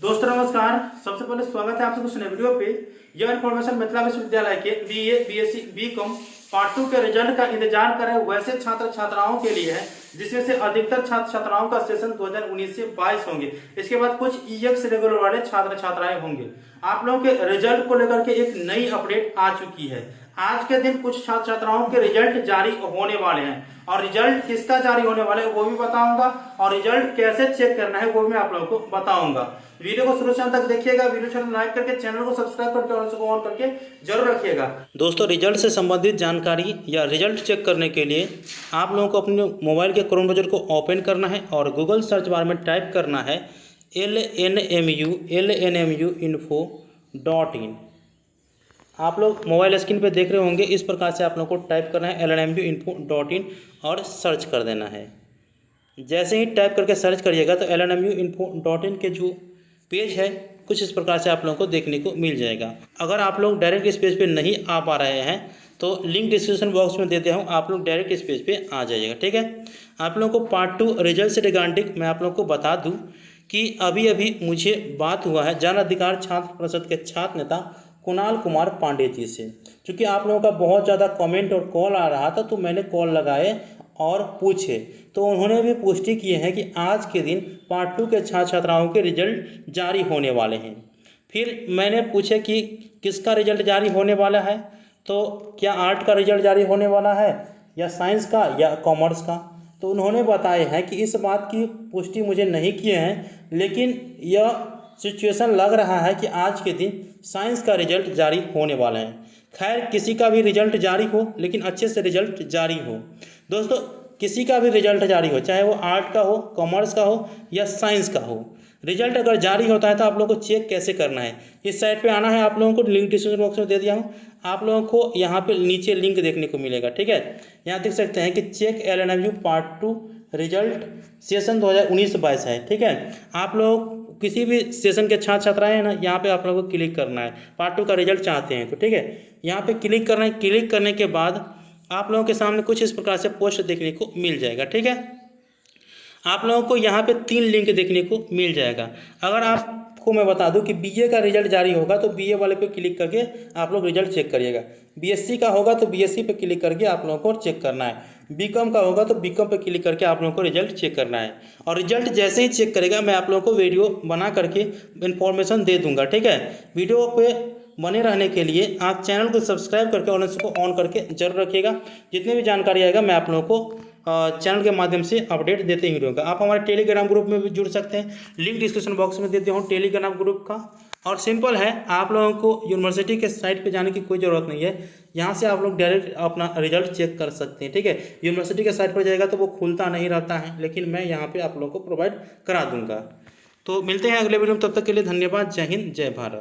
दोस्तों नमस्कार। सबसे पहले स्वागत है आप सबको नए वीडियो पे। यह इन्फॉर्मेशन मिथिला विश्वविद्यालय के बीए, बीएससी, बीकॉम पार्ट 2 के रिजल्ट का इंतजार कर रहे वैसे छात्र छात्राओं के लिए है, जिसमें से अधिकतर छात्र छात्राओं का सेशन 2019 से 22 होंगे। इसके बाद कुछ ईएक्स रेगुलर वाले छात्र छात्राएं होंगे। आप लोगों के रिजल्ट को लेकर के एक नई अपडेट आ चुकी है। आज के दिन कुछ छात्र छात्राओं के रिजल्ट जारी होने वाले हैं और रिजल्ट किसका जारी होने वाला है वो भी बताऊंगा और रिजल्ट कैसे चेक करना है वो भी मैं आप लोगों को बताऊंगा। वीडियो को शुरू से अंत तक देखिएगा। वीडियो चैनल लाइक करके चैनल को सब्सक्राइब करके और उसको ऑन करके जरूर रखिएगा। दोस्तों, रिजल्ट से संबंधित जानकारी या रिजल्ट चेक करने के लिए आप लोगों को अपने मोबाइल के क्रोम ब्राउज़र को ओपन करना है और गूगल सर्च बार में टाइप करना है lnmu info.in। आप लोग मोबाइल स्क्रीन पे देख रहे होंगे, इस प्रकार से आप लोगों को टाइप करना है lnmu info.in और सर्च कर देना है। जैसे ही टाइप करके सर्च करिएगा तो lnmu info.in के जो पेज है कुछ इस प्रकार से आप लोगों को देखने को मिल जाएगा। अगर आप लोग डायरेक्ट इस पेज पे नहीं आ पा रहे हैं तो लिंक डिस्क्रिप्शन बॉक्स में दे दिया हूँ, आप लोग डायरेक्ट इस पेज पे आ जाइएगा। ठीक है, आप लोगों को पार्ट 2 रिजल्ट से रिगार्डिंग मैं आप लोगों को बता दूँ कि अभी मुझे बात हुआ है जन अधिकार छात्र परिषद के छात्र नेता कुणाल कुमार पांडे जी से। क्योंकि आप लोगों का बहुत ज़्यादा कमेंट और कॉल आ रहा था तो मैंने कॉल लगाए और पूछे तो उन्होंने भी पुष्टि की है कि आज के दिन पार्ट 2 के छात्र छात्राओं के रिजल्ट जारी होने वाले हैं। फिर मैंने पूछे कि किसका रिजल्ट जारी होने वाला है, तो क्या आर्ट का रिजल्ट जारी होने वाला है या साइंस का या कॉमर्स का। तो उन्होंने बताया है कि इस बात की पुष्टि मुझे नहीं किए हैं, लेकिन यह सिचुएशन लग रहा है कि आज के दिन साइंस का रिजल्ट जारी होने वाला है। खैर, किसी का भी रिजल्ट जारी हो लेकिन अच्छे से रिजल्ट जारी हो। दोस्तों, किसी का भी रिजल्ट जारी हो, चाहे वो आर्ट का हो, कॉमर्स का हो या साइंस का हो, रिजल्ट अगर जारी होता है तो आप लोगों को चेक कैसे करना है, इस साइट पे आना है। आप लोगों को लिंक डिस्क्रिप्शन बॉक्स में दे दिया हूँ, आप लोगों को यहाँ पे नीचे लिंक देखने को मिलेगा। ठीक है, यहाँ देख सकते हैं कि check LNMU part 2 result session 2019-22 है। ठीक है, आप लोग किसी भी सेशन के छात्र छात्राएं हैं ना, यहाँ पे आप लोगों को क्लिक करना है, पार्ट 2 का रिजल्ट चाहते हैं तो। ठीक है, यहाँ पे क्लिक करना है। क्लिक करने के बाद आप लोगों के सामने कुछ इस प्रकार से पोस्ट देखने को मिल जाएगा। ठीक है, आप लोगों को यहाँ पे 3 लिंक देखने को मिल जाएगा। अगर आपको मैं बता दूं कि बीए का रिजल्ट जारी होगा तो बीए वाले पे क्लिक करके आप लोग रिजल्ट चेक करिएगा। बीएससी का होगा तो बीएससी पे क्लिक करके आप लोगों को चेक करना है। बीकॉम का होगा तो बीकॉम पे क्लिक करके आप लोगों को रिजल्ट चेक करना है। और रिजल्ट जैसे ही चेक करेगा मैं आप लोगों को वीडियो बना करके इन्फॉर्मेशन दे दूँगा। ठीक है, वीडियो पे बने रहने के लिए आप चैनल को सब्सक्राइब करके और इसको ऑन करके जरूर रखिएगा। जितनी भी जानकारी आएगा मैं आप लोगों को चैनल के माध्यम से अपडेट देते ही रहूँगा। आप हमारे टेलीग्राम ग्रुप में भी जुड़ सकते हैं, लिंक डिस्क्रिप्शन बॉक्स में दे दिया हूँ टेलीग्राम ग्रुप का। और सिंपल है, आप लोगों को यूनिवर्सिटी के साइट पे जाने की कोई ज़रूरत नहीं है, यहाँ से आप लोग डायरेक्ट अपना रिजल्ट चेक कर सकते हैं। ठीक है, यूनिवर्सिटी के साइट पर जाएगा तो वो खुलता नहीं रहता है, लेकिन मैं यहाँ पर आप लोगों को प्रोवाइड करा दूँगा। तो मिलते हैं अगले वीडियो में, तब तक के लिए धन्यवाद। जय हिंद, जय भारत।